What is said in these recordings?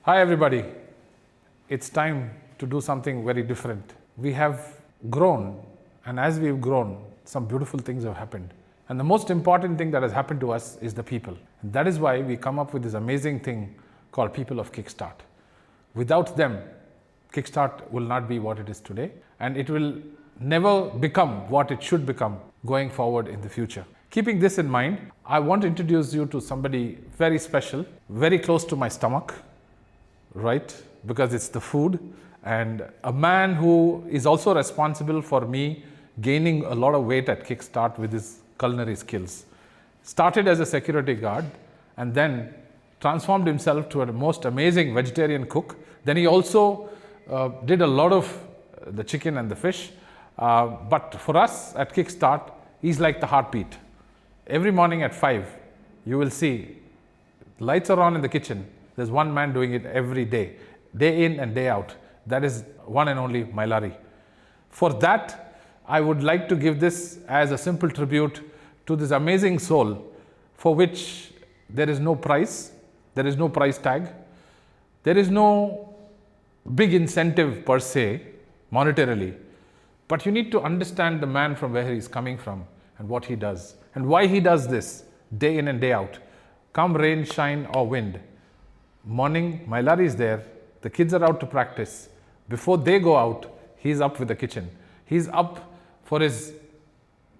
Hi everybody, it's time to do something very different. We have grown, and as we've grown, some beautiful things have happened. And the most important thing that has happened to us is the people. And that is why we come up with this amazing thing called People of Kickstart. Without them, Kickstart will not be what it is today, and it will never become what it should become going forward in the future. Keeping this in mind, I want to introduce you to somebody very special, very close to my stomach, right? Because it's the food, and a man who is also responsible for me gaining a lot of weight at Kickstart with his culinary skills. Started as a security guard and then transformed himself to a most amazing vegetarian cook. Then he also did a lot of the chicken and the fish. But for us at Kickstart, he's like the heartbeat. Every morning at 5, you will see lights are on in the kitchen. There's one man doing it every day in and day out. That is one and only Mailari. For that, I would like to give this as a simple tribute to this amazing soul for which there is no price, there is no price tag, there is no big incentive per se, monetarily. But you need to understand the man from where he's coming from and what he does and why he does this day in and day out. Come rain, shine or wind. Morning, Mailari is there, the kids are out to practice. Before they go out, he's up with the kitchen. He's up for his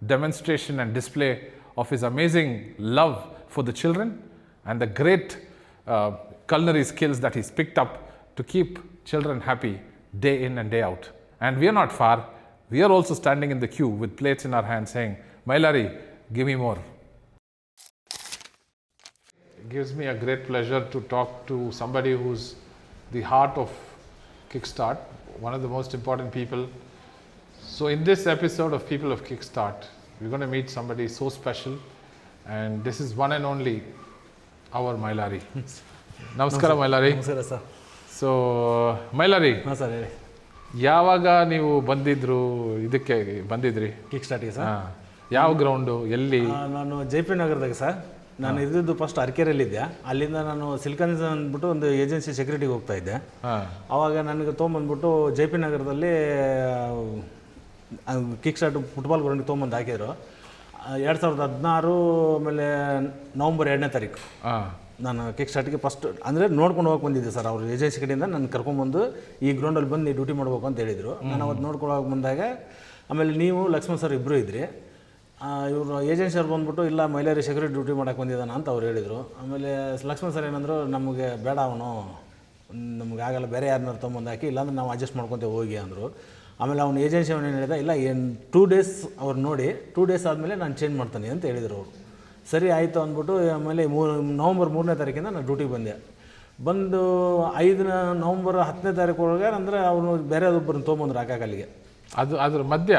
demonstration and display of his amazing love for the children and the great culinary skills that he's picked up to keep children happy day in and day out. And we are not far. We are also standing in the queue with plates in our hands saying, Mailari, give me more. It gives me a great pleasure to talk to somebody who's the heart of Kickstart, one of the most important people. So in this episode of People of Kickstart, we're going to meet somebody so special, and this is one and only our Mailari. Namaskara Mailari. ನಮಸ್ಕಾರ sir. So Mailari, ಹಾಂ sir ಹೇಳಿ. ಯಾವಾಗ ನೀವು ಇದಕ್ಕೆ ಬಂದಿದ್ರಿ? Kick ಸ್ಟಾರ್ಟಿಗೆ sir. ಯಾವ ground, ಎಲ್ಲಿ? ನಾನು JP ನಗರದಾಗ ಸರ್. ನಾನು ಇದ್ದಿದ್ದು ಫಸ್ಟ್ ಅರಕೆರೆಯಲ್ಲಿದ್ದೆ. ಅಲ್ಲಿಂದ ನಾನು ಸಿಲ್ಕನ್ಸ್ ಅಂದ್ಬಿಟ್ಟು ಒಂದು ಏಜೆನ್ಸಿ ಸೆಕ್ಯೂರಿಟಿಗೆ ಹೋಗ್ತಾ ಇದ್ದೆ. ಆವಾಗ ನನಗೆ ತೊಗೊಂಬಂದ್ಬಿಟ್ಟು JP ನಗರದಲ್ಲಿ ಕಿಕ್ ಸ್ಟಾರ್ಟ್ ಫುಟ್ಬಾಲ್ ಗ್ರೌಂಡಿಗೆ ತೊಗೊಂಬಂದು ಹಾಕಿದ್ರು. 2016 ಆಮೇಲೆ ನವಂಬರ್ 2ನೇ ತಾರೀಕು ನಾನು ಕಿಕ್ ಸ್ಟಾರ್ಟಿಗೆ ಫಸ್ಟ್ ಅಂದರೆ ನೋಡ್ಕೊಂಡು ಹೋಗಕ್ಕೆ ಬಂದಿದ್ದೆ ಸರ್. ಅವ್ರ ಏಜೆನ್ಸಿ ಕಡೆಯಿಂದ ನಾನು ಕರ್ಕೊಂಡ್ಬಂದು ಈ ಗ್ರೌಂಡಲ್ಲಿ ಬಂದು ಡ್ಯೂಟಿ ಮಾಡ್ಬೇಕು ಅಂತ ಹೇಳಿದರು. ನಾನು ಅವತ್ತು ನೋಡ್ಕೊಂಡು ಹೋಗಕ್ಕೆ ಬಂದಾಗ ಆಮೇಲೆ ನೀವು ಲಕ್ಷ್ಮಣ್ ಸರ್ ಇಬ್ಬರು ಇದ್ರಿ. ಇವರು ಏಜೆನ್ಸಿಯವ್ರು ಬಂದ್ಬಿಟ್ಟು ಇಲ್ಲ ಮೈಲಾರಿ ಸೆಕ್ಯೂರಿಟಿ ಡ್ಯೂಟಿ ಮಾಡೋಕ್ಕೆ ಬಂದಿದ್ದಾನ ಅಂತ ಅವ್ರು ಹೇಳಿದರು. ಆಮೇಲೆ ಲಕ್ಷ್ಮಣ್ ಸರ್ ಏನಂದರು, ನಮಗೆ ಬೇಡ ಅವನು, ನಮ್ಗೆ ಆಗಲ್ಲ, ಬೇರೆ ಯಾರನ್ನಾರು ತೊಗೊಂಬಂದು ಹಾಕಿ, ಇಲ್ಲಾಂದ್ರೆ ನಾವು ಅಡ್ಜಸ್ಟ್ ಮಾಡ್ಕೊತೇವೆ ಹೋಗಿ ಅಂದರು. ಆಮೇಲೆ ಅವ್ನು ಏಜೆನ್ಸಿ ಅವನು ಏನು ಹೇಳಿದ, ಇಲ್ಲ 2 ಡೇಸ್ ಅವ್ರು ನೋಡಿ 2 ಡೇಸ್ ಆದಮೇಲೆ ನಾನು ಚೇಂಜ್ ಮಾಡ್ತಾನೆ ಅಂತ ಹೇಳಿದರು ಅವರು. ಸರಿ ಆಯಿತು ಅಂದ್ಬಿಟ್ಟು ಆಮೇಲೆ ನವಂಬರ್ 3ನೇ ತಾರೀಕಿಂದ ನಾನು ಡ್ಯೂಟಿಗೆ ಬಂದೆ. ಬಂದು 5 ನವಂಬರ್ 10ನೇ ತಾರೀಕು ಒಳಗೆ ಅಂದರೆ ಅವನು ಬೇರೆದೊಬ್ಬರನ್ನ ತೊಗೊಂಬಂದ್ರು ಹಾಕಲ್ಲಿಗೆ. ಅದ್ರ ಮಧ್ಯ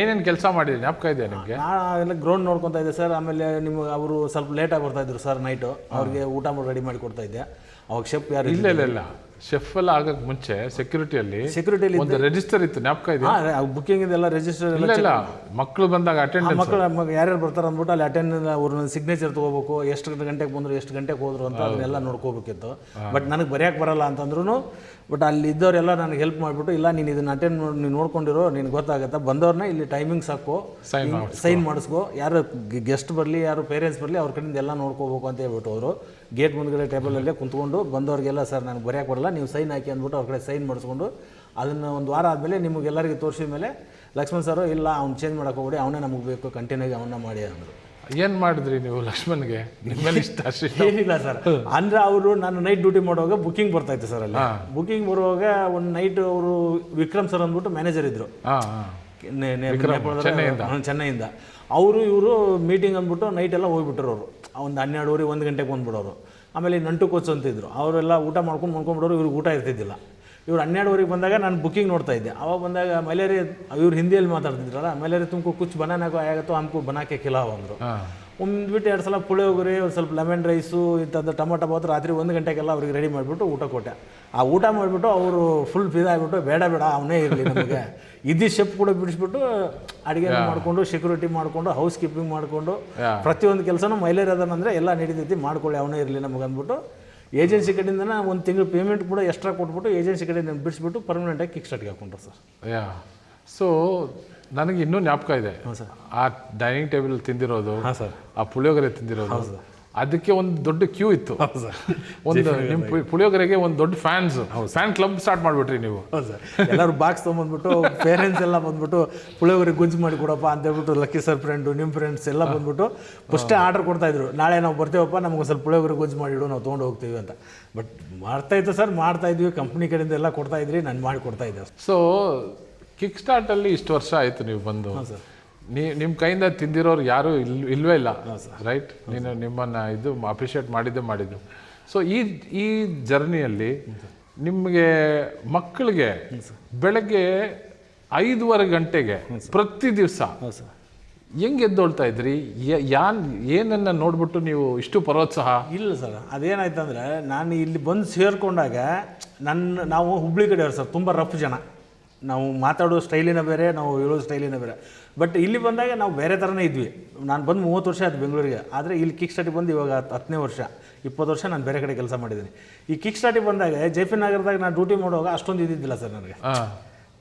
ಏನೇನು ಕೆಲಸ ಮಾಡಿದ್ರಿ ಜ್ಞಾಪಕ ಇದೆ ನಿಮಗೆ? ಎಲ್ಲ ಗ್ರೌಂಡ್ ನೋಡ್ಕೊತಾ ಇದ್ದೆ ಸರ್. ಆಮೇಲೆ ನಿಮಗೆ ಅವರು ಸ್ವಲ್ಪ ಲೇಟಾಗಿ ಬರ್ತಾಯಿದ್ರು ಸರ್. ನೈಟು ಅವ್ರಿಗೆ ಊಟ ಮಾಡಿ ರೆಡಿ ಮಾಡಿ ಕೊಡ್ತಾ ಇದ್ದೆ. ಅವಾಗ ಶೆಫ್ ಯಾರು ಇಲ್ಲ ಶೆಫ್ ಎಲ್ಲ ಆಗಕ್ಕೆ ಮುಂಚೆ ಸೆಕ್ಯೂರಿಟಿಯಲ್ಲಿ ಒಂದು ರಿಜಿಸ್ಟರ್ ಇತ್ತು, ಜ್ಞಾಪಕ ಇದೆ? ಬುಕ್ಕಿಂಗ್ ಇದೆಲ್ಲ ರಿಜಿಸ್ಟರ್ ಇಲ್ಲ ಮಕ್ಕಳು ಬಂದಾಗ ಅಟೆಂಡೆನ್ಸ್, ಮಕ್ಕಳು ಯಾರ್ಯಾರು ಬರ್ತಾರೆ ಅಂದ್ಬಿಟ್ಟು ಅಲ್ಲಿ ಅಟೆಂಡೆನ್ಸ್ ಅವ್ರನ್ನ ಸಿಗ್ನೇಚರ್ ತೊಗೋಬೇಕು, ಎಷ್ಟು ಗಂಟೆಗೆ ಬಂದರು ಎಷ್ಟು ಗಂಟೆಗೆ ಹೋದ್ರು ಅಂತ ಅದನ್ನೆಲ್ಲ ನೋಡ್ಕೋಬೇಕಿತ್ತು. ಬಟ್ ನನಗೆ ಬರೆಯೋಕ್ಕೆ ಬರಲ್ಲ ಅಂತಂದ್ರೂ ಬಟ್ ಅಲ್ಲಿ ಇದ್ದವರೆಲ್ಲ ನನಗೆ ಹೆಲ್ಪ್ ಮಾಡಿಬಿಟ್ಟು, ಇಲ್ಲ ನೀನು ಇದನ್ನು ಅಟೆಂಡ್ ನೀನು ನೋಡ್ಕೊಂಡಿರೋ, ನಿನ್ಗೆ ಗೊತ್ತಾಗುತ್ತೆ, ಬಂದವ್ರನ್ನ ಇಲ್ಲಿ ಟೈಮಿಂಗ್ಸ್ ಹಾಕೋ, ಸೈನ್ ಮಾಡಿಸ್ಕೋ, ಯಾರು ಗೆಸ್ಟ್ ಬರಲಿ ಯಾರು ಪೇರೆಂಟ್ಸ್ ಬರಲಿ ಅವ್ರ ಕಡೆಯಿಂದ ಎಲ್ಲ ನೋಡ್ಕೋಬೇಕು ಅಂತ ಹೇಳ್ಬಿಟ್ಟು ಅವರು ಗೇಟ್ ಮುಂದ್ಗಡೆ ಟೇಬಲಲ್ಲೇ ಕುಂತ್ಕೊಂಡು ಬಂದವ್ರಿಗೆಲ್ಲ, ಸರ್ ನನಗೆ ಬರೆಯೋಕ್ಕೆ ಬರಲ್ಲ, ನೀವು ಸೈನ್ ಹಾಕಿ ಅಂದ್ಬಿಟ್ಟು ಅವ್ರ ಕಡೆ ಸೈನ್ ಮಾಡಿಸ್ಕೊಂಡು ಅದನ್ನು ಒಂದು ವಾರ ಆದಮೇಲೆ ನಿಮಗೆಲ್ಲರಿಗೆ ತೋರಿಸಿದ ಮೇಲೆ ಲಕ್ಷ್ಮಣ್ ಸರ್ ಇಲ್ಲ ಅವ್ನು ಚೇಂಜ್ ಮಾಡೋಕೆ ಹೋಗ್ಬಿಡಿ, ಅವನೇ ನಮಗೆ ಬೇಕು, ಕಂಟಿನ್ಯೂಗೆ ಅವನ್ನ ಮಾಡಿ ಅಂದರು. ಏನು ಮಾಡಿದ್ರಿ ನೀವು ಲಕ್ಷ್ಮಣ್ಗೆ? ನಿಮ್ಮಲ್ಲಿ ಇಷ್ಟ ಏನಿಲ್ಲ ಸರ್. ಅಂದರೆ ಅವರು ನಾನು ನೈಟ್ ಡ್ಯೂಟಿ ಮಾಡುವಾಗ ಬುಕ್ಕಿಂಗ್ ಬರ್ತಾಯಿತ್ತು ಸರ್. ಅಲ್ಲಿ ಬುಕ್ಕಿಂಗ್ ಬರುವಾಗ ಒಂದು ನೈಟ್ ಅವರು ವಿಕ್ರಮ್ ಸರ್ ಅಂದ್ಬಿಟ್ಟು ಮ್ಯಾನೇಜರ್ ಇದ್ದರು ಚೆನ್ನೈಯಿಂದ. ಇವರು ಮೀಟಿಂಗ್ ಅಂದ್ಬಿಟ್ಟು ನೈಟೆಲ್ಲ ಹೋಗ್ಬಿಟ್ರು. ಅವರು ಒಂದು 12:30 1 ಗಂಟೆಗೆ ಬಂದುಬಿಡೋರು. ಆಮೇಲೆ ನಂಟು ಕೋಚ್ ಅಂತಿದ್ರು, ಅವರೆಲ್ಲ ಊಟ ಮಾಡ್ಕೊಂಡ್ಬಿಡೋರು. ಇವ್ರಿಗೆ ಊಟ ಇರ್ತಿದ್ದಿಲ್ಲ. ಇವ್ರು 12:30 ಬಂದಾಗ ನಾನು ಬುಕ್ಕಿಂಗ್ ನೋಡ್ತಾ ಇದ್ದೆ. ಅವಾಗ ಬಂದಾಗ ಮೈಲಾರಿ, ಇವ್ರು ಹಿಂದಿಯಲ್ಲಿ ಮಾತಾಡ್ತಿದ್ರಲ್ಲ, ಮೈಲಾರಿ ತುಮಕು ಕುಚ್ ಬನಾನಾಕೋ ಆಗುತ್ತೋ ಹಮ್ಕು ಬನಾಕೆ ಖಿಲಾವ್ ಅಂದರು. ಒಂದ್ಬಿಟ್ಟು 2 ಸಲ ಪುಳಿಯೋಗರೆ, ಒಂದು ಸ್ವಲ್ಪ ಲೆಮನ್ ರೈಸು, ಇಂಥದ್ದು ಟೊಮೊಟೊ ಬಾತ್ ರಾತ್ರಿ 1 ಗಂಟೆಗೆಲ್ಲ ಅವ್ರಿಗೆ ರೆಡಿ ಮಾಡಿಬಿಟ್ಟು ಊಟ ಕೊಟ್ಟೆ. ಆ ಊಟ ಮಾಡಿಬಿಟ್ಟು ಅವರು ಫುಲ್ ಫಿದಾಗ್ಬಿಟ್ಟು, ಬೇಡ ಅವನೇ ಇರಲಿ ನಮಗೆ, ಇದ್ದಿ ಶೆಫ್ ಕೂಡ ಬಿಡಿಸ್ಬಿಟ್ಟು ಅಡುಗೆ ಮಾಡಿಕೊಂಡು, ಸೆಕ್ಯೂರಿಟಿ ಮಾಡಿಕೊಂಡು, ಹೌಸ್ ಕೀಪಿಂಗ್ ಮಾಡಿಕೊಂಡು, ಪ್ರತಿಯೊಂದು ಕೆಲಸನೂ ಮೈಲೇರಿ ಅದನ್ನಂದರೆ ಎಲ್ಲ ನಡೀತೈತಿ, ಮಾಡ್ಕೊಳ್ಳಿ ಅವನೇ ಇರಲಿ ನಮಗೆ ಅಂದ್ಬಿಟ್ಟು ಏಜೆನ್ಸಿ ಕಡೆಯಿಂದ ಒಂದು ತಿಂಗಳು ಪೇಮೆಂಟ್ ಕೂಡ ಎಕ್ಸ್ಟ್ರಾ ಕೊಟ್ಬಿಟ್ಟು ಏಜೆನ್ಸಿ ಕಡೆಯಿಂದ ಬಿಡಿಸ್ಬಿಟ್ಟು ಪರ್ಮನೆಂಟಾಗಿ ಕಿಕ್ ಸ್ಟಾರ್ಟ್ಗೆ ಹಾಕೊಂಡ್ರು ಸರ್. ಯಾ ಸೊ ನನಗೆ ಇನ್ನೂ ಜ್ಞಾಪಕ ಇದೆ, ಆ ಡೈನಿಂಗ್ ಟೇಬಲ್ ತಿಂದಿರೋದು, ಹಾಂ ಸರ್, ಆ ಪುಳಿಯೋಗರೆ ತಿಂದಿರೋದು, ಅದಕ್ಕೆ ಒಂದು ದೊಡ್ಡ ಕ್ಯೂ ಇತ್ತು. ಒಂದು ನಿಮ್ಮ ಪುಳಿಯೋಗರೆಗೆ ಒಂದು ದೊಡ್ಡ ಫ್ಯಾನ್ ಕ್ಲಬ್ ಸ್ಟಾರ್ಟ್ ಮಾಡಿಬಿಟ್ರಿ ನೀವು. ಹೌದು ಸರ್, ಎಲ್ಲರೂ ಬಾಕ್ಸ್ ತೊಗೊಂಬಂದ್ಬಿಟ್ಟು ಪೇರೆಂಟ್ಸ್ ಎಲ್ಲ ಬಂದ್ಬಿಟ್ಟು ಪುಳಿಯೋಗರೆ ಗುಂಜು ಮಾಡಿ ಕೊಡಪ್ಪ ಅಂತ ಹೇಳ್ಬಿಟ್ಟು ಲಕ್ಕಿ ಸರ್ ಫ್ರೆಂಡು ನಿಮ್ಮ ಫ್ರೆಂಡ್ಸ್ ಎಲ್ಲ ಬಂದ್ಬಿಟ್ಟು ಫಸ್ಟೇ ಆರ್ಡರ್ ಕೊಡ್ತಾಯಿದ್ರು, ನಾಳೆ ನಾವು ಬರ್ತೇವಪ್ಪ, ನಮ್ಗೆ ಸ್ವಲ್ಪ ಪುಳಿಯೋಗರೆ ಗುಂಜು ಮಾಡಿಡು, ನಾವು ತೊಗೊಂಡು ಹೋಗ್ತೀವಿ ಅಂತ. ಬಟ್ ಮಾಡ್ತಾಯಿತ್ತು ಸರ್, ಮಾಡ್ತಾಯಿದ್ವಿ, ಕಂಪ್ನಿ ಕಡೆಯಿಂದ ಎಲ್ಲ ಕೊಡ್ತಾಯಿದ್ರಿ, ನಾನು ಮಾಡಿ ಕೊಡ್ತಾಯಿದ್ದೆ. ಸೊ ಕಿಕ್ ಸ್ಟಾರ್ಟಲ್ಲಿ ಇಷ್ಟು ವರ್ಷ ಆಯಿತು ನೀವು ಬಂದು, ನಿಮ್ಮ ಕೈಯಿಂದ ತಿಂದಿರೋರು ಯಾರೂ ಇಲ್ವೇ ಇಲ್ಲ, ರೈಟ್? ನಿಮ್ಮನ್ನು ಇದು ಅಪ್ರಿಷಿಯೇಟ್ ಮಾಡಿದ್ದು. ಸೊ ಈ ಜರ್ನಿಯಲ್ಲಿ ನಿಮಗೆ ಮಕ್ಕಳಿಗೆ ಬೆಳಗ್ಗೆ 5:15 ಗಂಟೆಗೆ ಪ್ರತಿ ದಿವಸ ಹೆಂಗೆ ಎದ್ದೊಳ್ತಾ ಇದ್ರಿ? ಏನನ್ನ ನೋಡ್ಬಿಟ್ಟು ನೀವು ಇಷ್ಟು ಪರೋತ್ಸಾಹ? ಇಲ್ಲ ಸರ್, ಅದೇನಾಯ್ತಂದರೆ ನಾನು ಇಲ್ಲಿ ಬಂದು ಸೇರಿಕೊಂಡಾಗ ನಾವು ಹುಬ್ಳಿ ಕಡೆಯವ್ರು ಸರ್, ತುಂಬ ರಫ್ ಜನ, ನಾವು ಮಾತಾಡೋ ಸ್ಟೈಲಿನ ಬೇರೆ, ನಾವು ಹೇಳೋ ಸ್ಟೈಲಿನ ಬೇರೆ. ಬಟ್ ಇಲ್ಲಿ ಬಂದಾಗ ನಾವು ಬೇರೆ ಥರನೇ ಇದ್ವಿ. ನಾನು ಬಂದು 30 ವರ್ಷ ಆಯ್ತು ಬೆಂಗಳೂರಿಗೆ, ಆದರೆ ಇಲ್ಲಿ ಕಿಕ್ ಸ್ಟಾರ್ಟಿಗೆ ಬಂದು ಇವಾಗ 10ನೇ ವರ್ಷ, 20 ವರ್ಷ ನಾನು ಬೇರೆ ಕಡೆ ಕೆಲಸ ಮಾಡಿದ್ದೀನಿ. ಈ ಕಿಕ್ ಸ್ಟಾರ್ಟಿಗೆ ಬಂದಾಗ ಜೆ.ಪಿ. ನಗರದಾಗ ನಾನು ಡ್ಯೂಟಿ ಮಾಡುವಾಗ ಅಷ್ಟೊಂದು ಇದ್ದಿದ್ದಿಲ್ಲ ಸರ್ ನನಗೆ.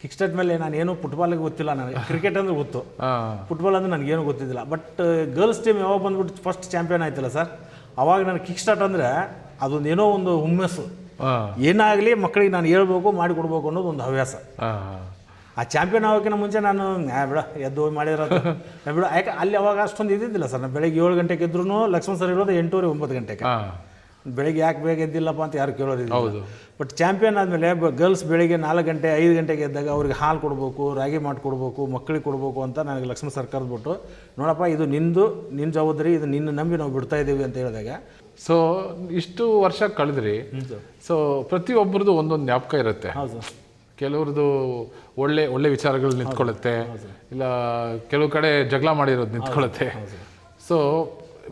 ಕಿಕ್ ಸ್ಟಾರ್ಟ್ ಮೇಲೆ ನಾನೇನು ಫುಟ್ಬಾಲಿಗೆ ಗೊತ್ತಿಲ್ಲ, ನನಗೆ ಕ್ರಿಕೆಟ್ ಅಂದರೆ ಗೊತ್ತು, ಫುಟ್ಬಾಲ್ ಅಂದರೆ ನನಗೇನು ಗೊತ್ತಿದ್ದಿಲ್ಲ. ಬಟ್ ಗರ್ಲ್ಸ್ ಟೀಮ್ ಯಾವಾಗ ಬಂದ್ಬಿಟ್ಟು ಫಸ್ಟ್ ಚಾಂಪಿಯನ್ ಆಯ್ತಲ್ಲ ಸರ್, ಅವಾಗ ನನಗೆ ಕಿಕ್ ಸ್ಟಾರ್ಟ್ ಅಂದರೆ ಅದೊಂದು ಏನೋ ಒಂದು ಹುಮ್ಮಸ್ಸು, ಏನಾಗಲಿ ಮಕ್ಕಳಿಗೆ ನಾನು ಹೇಳ್ಬೇಕು, ಮಾಡಿಕೊಡ್ಬೇಕು ಅನ್ನೋದು ಒಂದು ಹವ್ಯಾಸ. ಆ ಚಾಂಪಿಯನ್ ಆಗೋಕ್ಕಿಂತ ಮುಂಚೆ ನಾನು ಬಿಡ ಎದ್ದು ಮಾಡಿರೋದು ಬಿಡ, ಯಾಕೆ ಅಲ್ಲಿ ಅವಾಗ ಅಷ್ಟೊಂದು ಇದ್ದಿದ್ದಿಲ್ಲ ಸರ್. ನಾನು ಬೆಳಗ್ಗೆ 7 ಗಂಟೆಗೆ ಇದ್ರೂ ಲಕ್ಷ್ಮಣ್ ಸರ್ ಇರೋದು 8:30 9 ಗಂಟೆಗೆ. ಬೆಳಗ್ಗೆ ಯಾಕೆ ಬೇಗ ಎದ್ದಿಲ್ಲಪ್ಪ ಅಂತ ಯಾರು ಕೇಳೋದಿಲ್ಲ. ಬಟ್ ಚಾಂಪಿಯನ್ ಆದಮೇಲೆ ಗರ್ಲ್ಸ್ ಬೆಳಗ್ಗೆ 4 ಗಂಟೆ 5 ಗಂಟೆಗೆ ಎದ್ದಾಗ ಅವ್ರಿಗೆ ಹಾಲು ಕೊಡಬೇಕು, ರಾಗಿ ಮಾಡಿಕೊಡ್ಬೇಕು, ಮಕ್ಕಳಿಗೆ ಕೊಡಬೇಕು ಅಂತ ನನಗೆ ಲಕ್ಷ್ಮಣ್ ಸರ್ ಕರೆದ್ಬಿಟ್ಟು, ನೋಡಪ್ಪ ಇದು ನಿನ್ನ ಜವಾಬ್ದಾರಿ, ಇದು ನಿನ್ನ ನಂಬಿ ನಾವು ಬಿಡ್ತಾ ಇದ್ದೀವಿ ಅಂತ ಹೇಳಿದಾಗ. ಸೊ ಇಷ್ಟು ವರ್ಷ ಕಳೆದ್ರಿ. ಸೊ ಪ್ರತಿಯೊಬ್ಬರದ್ದು ಒಂದೊಂದು ಜ್ಞಾಪಕ ಇರುತ್ತೆ. ಹೌದು, ಕೆಲವ್ರದ್ದು ಒಳ್ಳೆ ವಿಚಾರಗಳು ನಿಂತ್ಕೊಳ್ಳುತ್ತೆ, ಇಲ್ಲ ಕೆಲವು ಕಡೆ ಜಗಳ ಮಾಡಿರೋದು ನಿಂತ್ಕೊಳ್ಳುತ್ತೆ. ಸೊ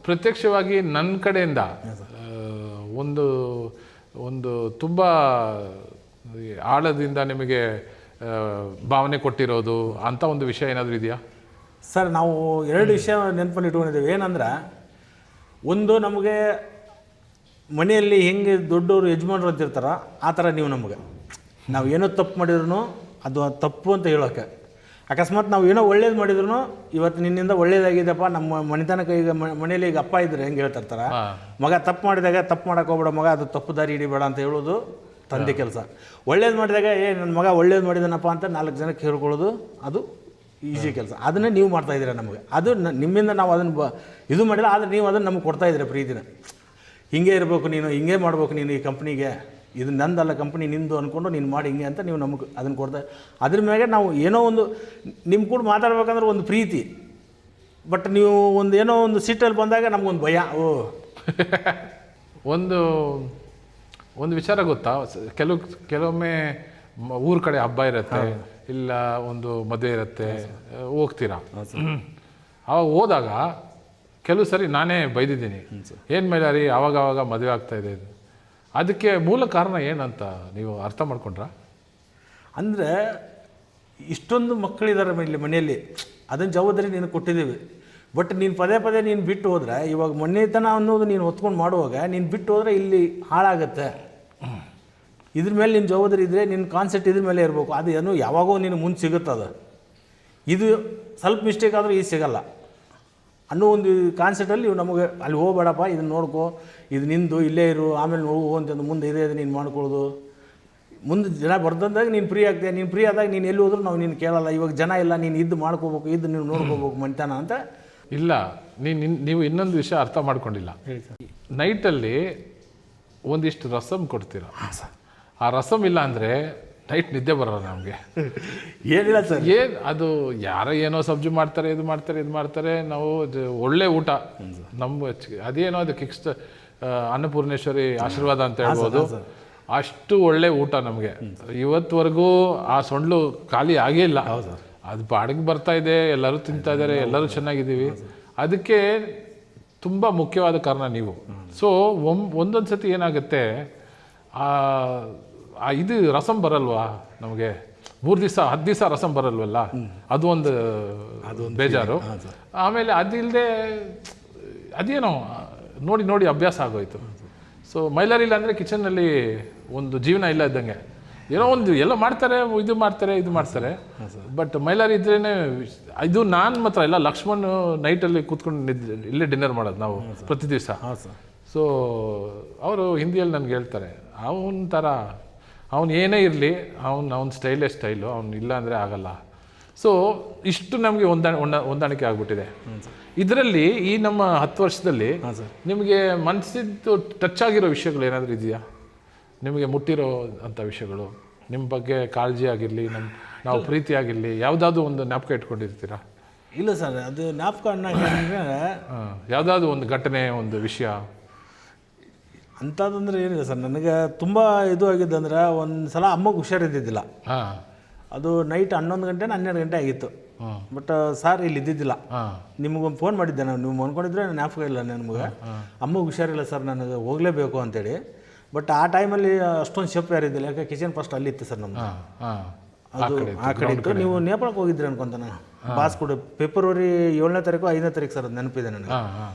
ಪ್ರತ್ಯಕ್ಷವಾಗಿ ನನ್ನ ಕಡೆಯಿಂದ ಒಂದು ತುಂಬ ಆಳದಿಂದ ನಿಮಗೆ ಭಾವನೆ ಕೊಟ್ಟಿರೋದು ಅಂಥ ಒಂದು ವಿಷಯ ಏನಾದರೂ ಇದೆಯಾ ಸರ್? ನಾವು 2 ವಿಷಯ ನೆನಪಲ್ಲಿ ಇಟ್ಕೊಂಡಿದ್ದೇವೆ. ಏನಂದ್ರೆ, ಒಂದು ನಮಗೆ ಮನೆಯಲ್ಲಿ ಹೆಂಗೆ ದೊಡ್ಡವರು ಯಜಮಾನರು ಅಂತಿರ್ತಾರೋ ಆ ಥರ ನೀವು ನಮಗೆ, ನಾವು ಏನೋ ತಪ್ಪು ಮಾಡಿದ್ರು ಅದು ತಪ್ಪು ಅಂತ ಹೇಳೋಕ್ಕೆ, ಅಕಸ್ಮಾತ್ ನಾವು ಏನೋ ಒಳ್ಳೇದು ಮಾಡಿದ್ರು ಇವತ್ತು ನಿನ್ನಿಂದ ಒಳ್ಳೇದಾಗಿದೆಪ್ಪ, ನಮ್ಮ ಮನೆತನಕ ಈಗ ಮನೇಲಿ ಈಗ ಅಪ್ಪ ಇದ್ರೆ ಹೆಂಗೆ ಹೇಳ್ತಿರ್ತಾರೆ, ಮಗ ತಪ್ಪು ಮಾಡಿದಾಗ ತಪ್ಪು ಮಾಡೋಕೆ ಹೋಗ್ಬೇಡ ಮಗ, ಅದು ತಪ್ಪು ದಾರಿ ಹಿಡಿಬೇಡ ಅಂತ ಹೇಳೋದು ತಂದೆ ಕೆಲಸ. ಒಳ್ಳೇದು ಮಾಡಿದಾಗ ನನ್ನ ಮಗ ಒಳ್ಳೇದು ಮಾಡಿದನಪ್ಪ ಅಂತ 4 ಜನಕ್ಕೆ ಹೇಳ್ಕೊಳ್ಳೋದು ಅದು ಈಸಿ ಕೆಲಸ. ಅದನ್ನೇ ನೀವು ಮಾಡ್ತಾಯಿದ್ದೀರ ನಮಗೆ. ಅದು ನಿಮ್ಮಿಂದ ನಾವು ಅದನ್ನು ಇದು ಮಾಡಿಲ್ಲ, ಆದರೆ ನೀವು ಅದನ್ನು ನಮಗೆ ಕೊಡ್ತಾಯಿದ್ದೀರ ಪ್ರೀತಿನ. ಹಿಂಗೆ ಇರಬೇಕು ನೀನು, ಹಿಂಗೆ ಮಾಡ್ಬೇಕು ನೀನು, ಈ ಕಂಪ್ನಿಗೆ ಇದು ನಂದಲ್ಲ ಕಂಪ್ನಿ ನಿಂದು ಅಂದ್ಕೊಂಡು ನೀನು ಮಾಡಿ ಹಿಂಗೆ ಅಂತ ನೀವು ನಮಗೆ ಅದನ್ನು ಕೊಡ್ತಾ. ಅದ್ರ ಮ್ಯಾಗೆ ನಾವು ಏನೋ ಒಂದು ನಿಮ್ಮ ಕೂಡ ಮಾತಾಡ್ಬೇಕಂದ್ರೆ ಒಂದು ಪ್ರೀತಿ. ಬಟ್ ನೀವು ಏನೋ ಒಂದು ಸಿಟ್ಟಲ್ಲಿ ಬಂದಾಗ ನಮಗೊಂದು ಭಯ. ಒಂದು ವಿಚಾರ ಗೊತ್ತಾ, ಕೆಲವೊಮ್ಮೆ ಊರ ಕಡೆ ಹಬ್ಬ ಇರುತ್ತೆ, ಇಲ್ಲ ಒಂದು ಮದುವೆ ಇರುತ್ತೆ, ಹೋಗ್ತೀರಾ. ಅವಾಗ ಹೋದಾಗ ಕೆಲವು ಸರಿ ನಾನೇ ಬೈದಿದ್ದೀನಿ, ಏನು ಮೇಲಾರಿ ಆವಾಗ ಮದುವೆ ಆಗ್ತಾಯಿದೆ ಇದು. ಅದಕ್ಕೆ ಮೂಲ ಕಾರಣ ಏನಂತ ನೀವು ಅರ್ಥ ಮಾಡ್ಕೊಂಡ್ರಾ? ಅಂದರೆ ಇಷ್ಟೊಂದು ಮಕ್ಕಳಿದ್ದಾರೆ ಇಲ್ಲಿ ಮನೆಯಲ್ಲಿ, ಅದನ್ನು ಜವಾಬ್ದಾರಿ ನೀನು ಕೊಟ್ಟಿದ್ದೀವಿ. ಬಟ್ ನೀನು ಪದೇ ನೀನು ಬಿಟ್ಟು ಹೋದರೆ, ಇವಾಗ ಮನೆತನ ಅನ್ನೋದು ನೀನು ಹೊತ್ಕೊಂಡು ಮಾಡುವಾಗ ನೀನು ಬಿಟ್ಟು ಹೋದರೆ ಇಲ್ಲಿ ಹಾಳಾಗತ್ತೆ. ಇದ್ರ ಮೇಲೆ ನಿನ್ನ ಜವಾಬ್ದಾರಿ ಇದ್ದರೆ ನಿನ್ನ ಕಾನ್ಸೆಪ್ಟ್ ಇದ್ರ ಮೇಲೆ ಇರಬೇಕು. ಅದು ಏನೋ ಯಾವಾಗೋ ನೀನು ಮುಂದೆ ಸಿಗುತ್ತದ, ಇದು ಸ್ವಲ್ಪ ಮಿಸ್ಟೇಕ್ ಆದರೂ ಇದು ಸಿಗಲ್ಲ ಅನ್ನೋ ಒಂದು ಕಾನ್ಸೆಪ್ಟಲ್ಲಿ ನೀವು ನಮಗೆ ಅಲ್ಲಿ ಹೋಗಬೇಡಪ್ಪ, ಇದನ್ನು ನೋಡ್ಕೋ, ಇದು ನಿಂದು ಇಲ್ಲೇ ಇರು, ಆಮೇಲೆ ಹೋಗು ಅಂತಂದು ಮುಂದೆ ಇದೆ ನೀನು ಮಾಡ್ಕೊಳ್ಳೋದು. ಮುಂದೆ ಜನ ಬರ್ದಂದಾಗ ನೀನು ಫ್ರೀ ಆಗ್ತೀಯ, ನೀನು ಫ್ರೀ ಆದಾಗ ನೀನು ಎಲ್ಲಿ ಹೋದ್ರೂ ನಾವು ನೀನು ಕೇಳಲ್ಲ. ಇವಾಗ ಜನ ಇಲ್ಲ, ನೀನು ಇದ್ದು ಮಾಡ್ಕೋಬೇಕು, ಇದ್ದು ನೀವು ನೋಡ್ಕೋಬೇಕು ಮನೆತನ ಅಂತ. ಇಲ್ಲ, ನೀವು ಇನ್ನೊಂದು ವಿಷಯ ಅರ್ಥ ಮಾಡ್ಕೊಂಡಿಲ್ಲ. ನೈಟಲ್ಲಿ ಒಂದಿಷ್ಟು ರಸಮ್ ಕೊಡ್ತೀರ. ಆ ರಸಮ್ ಇಲ್ಲ ಅಂದರೆ ನೈಟ್ ನಿದ್ದೆ ಬರೋಲ್ಲ ನಮಗೆ. ಏನಿಲ್ಲ ಸರ್, ಅದು ಯಾರೋ ಏನೋ ಸಬ್ಜಿ ಮಾಡ್ತಾರೆ, ಇದು ಮಾಡ್ತಾರೆ. ನಾವು ಒಳ್ಳೆ ಊಟ ನಮ್ಮ ಅದೇನೋ ಅದು ಅನ್ನಪೂರ್ಣೇಶ್ವರಿ ಆಶೀರ್ವಾದ ಅಂತ ಹೇಳ್ಬೋದು. ಅಷ್ಟು ಒಳ್ಳೆ ಊಟ ನಮಗೆ ಇವತ್ತುವರೆಗೂ ಆ ಸೊಂಡ್ಲು ಖಾಲಿ ಆಗೇ ಇಲ್ಲ. ಅದು ಬಾಡಿಗೆ ಬರ್ತಾ ಇದೆ, ಎಲ್ಲರೂ ತಿಂತಾ ಇದ್ದಾರೆ, ಎಲ್ಲರೂ ಚೆನ್ನಾಗಿದ್ದೀವಿ. ಅದಕ್ಕೆ ತುಂಬ ಮುಖ್ಯವಾದ ಕಾರಣ ನೀವು. ಸೊ ಒಂದೊಂದು ಸತಿ ಏನಾಗುತ್ತೆ, ಇದು ರಸಮ್ ಬರಲ್ವಾ ನಮಗೆ, 3 ದಿವಸ 10 ದಿವಸ ರಸಮ್ ಬರಲ್ವಲ್ಲ, ಅದು ಒಂದು ಬೇಜಾರು. ಆಮೇಲೆ ಅದಿಲ್ಲದೆ ಅದೇನೋ ನೋಡಿ ಅಭ್ಯಾಸ ಆಗೋಯ್ತು. ಸೊ ಮೈಲಾರಿ ಇಲ್ಲ ಅಂದರೆ ಕಿಚನ್ನಲ್ಲಿ ಒಂದು ಜೀವನ ಇಲ್ಲ ಇದ್ದಂಗೆ. ಏನೋ ಒಂದು ಎಲ್ಲ ಮಾಡ್ತಾರೆ, ಇದು ಮಾಡ್ತಾರೆ ಬಟ್ ಮೈಲಾರಿ ಇದ್ರೇ ಇದು ನಾನು ಮಾತ್ರ ಇಲ್ಲ, ಲಕ್ಷ್ಮಣ್ ನೈಟಲ್ಲಿ ಕೂತ್ಕೊಂಡು ಇಲ್ಲೇ ಡಿನ್ನರ್ ಮಾಡೋದು ನಾವು ಪ್ರತಿ ದಿವಸ. ಸೊ ಅವರು ಹಿಂದಿಯಲ್ಲಿ ನನಗೆ ಹೇಳ್ತಾರೆ, ಅವನ ಥರ ಅವನು ಏನೇ ಇರಲಿ ಅವನ ಸ್ಟೈಲೇ ಸ್ಟೈಲು, ಅವ್ನು ಇಲ್ಲ ಅಂದರೆ ಆಗಲ್ಲ. ಸೊ ಇಷ್ಟು ನಮಗೆ ಹೊಂದಾಣಿಕೆ ಆಗಿಬಿಟ್ಟಿದೆ. ಇದರಲ್ಲಿ ಈ ನಮ್ಮ 10 ವರ್ಷದಲ್ಲಿ ನಿಮಗೆ ಮನಸ್ಸಿದ್ದು ಟಚ್ ಆಗಿರೋ ವಿಷಯಗಳು ಏನಾದರೂ ಇದೆಯಾ? ನಿಮಗೆ ಮುಟ್ಟಿರೋ ಅಂಥ ವಿಷಯಗಳು, ನಿಮ್ಮ ಬಗ್ಗೆ ಕಾಳಜಿ ಆಗಿರಲಿ, ನಾವು ಪ್ರೀತಿ ಆಗಿರಲಿ, ಯಾವುದಾದ್ರು ಒಂದು ಜ್ಞಾಪಕ ಇಟ್ಕೊಂಡಿರ್ತೀರಾ? ಇಲ್ಲ ಸರ್, ಅದು ಜ್ಞಾಪಕ ಯಾವುದಾದ್ರು ಒಂದು ಘಟನೆ, ಒಂದು ವಿಷಯ ಅಂಥದ್ದಂದ್ರೆ ಏನಿಲ್ಲ ಸರ್. ನನಗೆ ತುಂಬ ಇದು ಆಗಿದ್ದಂದ್ರೆ ಒಂದು ಸಲ ಅಮ್ಮಗೆ ಹುಷಾರಿದ್ದಿದ್ದಿಲ್ಲ. ಅದು ನೈಟ್ 11 ಗಂಟೆ 12 ಗಂಟೆ ಆಗಿತ್ತು. ಬಟ್ ಸಾರ್ ಇಲ್ಲಿ ಇದ್ದಿದ್ದಿಲ್ಲ. ನಿಮಗೊಂದು ಫೋನ್ ಮಾಡಿದ್ದೆ ನಾನು, ನೀವು ಅನ್ಕೊಂಡಿದ್ರೆ ಜ್ಞಾಪಕ ಇಲ್ಲ ನನಗೆ. ಅಮ್ಮಗೆ ಹುಷಾರಿಲ್ಲ ಸರ್, ನನಗೆ ಹೋಗಲೇಬೇಕು ಅಂತೇಳಿ. ಬಟ್ ಆ ಟೈಮಲ್ಲಿ ಅಷ್ಟೊಂದು ಶೆಫ್ ಯಾರಿದ್ದಿಲ್ಲ, ಯಾಕೆ ಕಿಚನ್ ಫಸ್ಟ್ ಅಲ್ಲಿ ಇತ್ತು ಸರ್ ನಮ್ಮದು. ಅದು ಆ ಕಡೆ ಇತ್ತು. ನೀವು ನೇಪಾಳಕ್ಕೆ ಹೋಗಿದ್ರಿ ಅನ್ಕೊಂತ ನಾನು. ಬಾಸ್ ಕೂಡ ಫೆಬ್ರವರಿ 7ನೇ ತಾರೀಕು 5ನೇ ತಾರೀಕು ಸರ್, ಅದು ನೆನಪಿದೆ ನನಗೆ.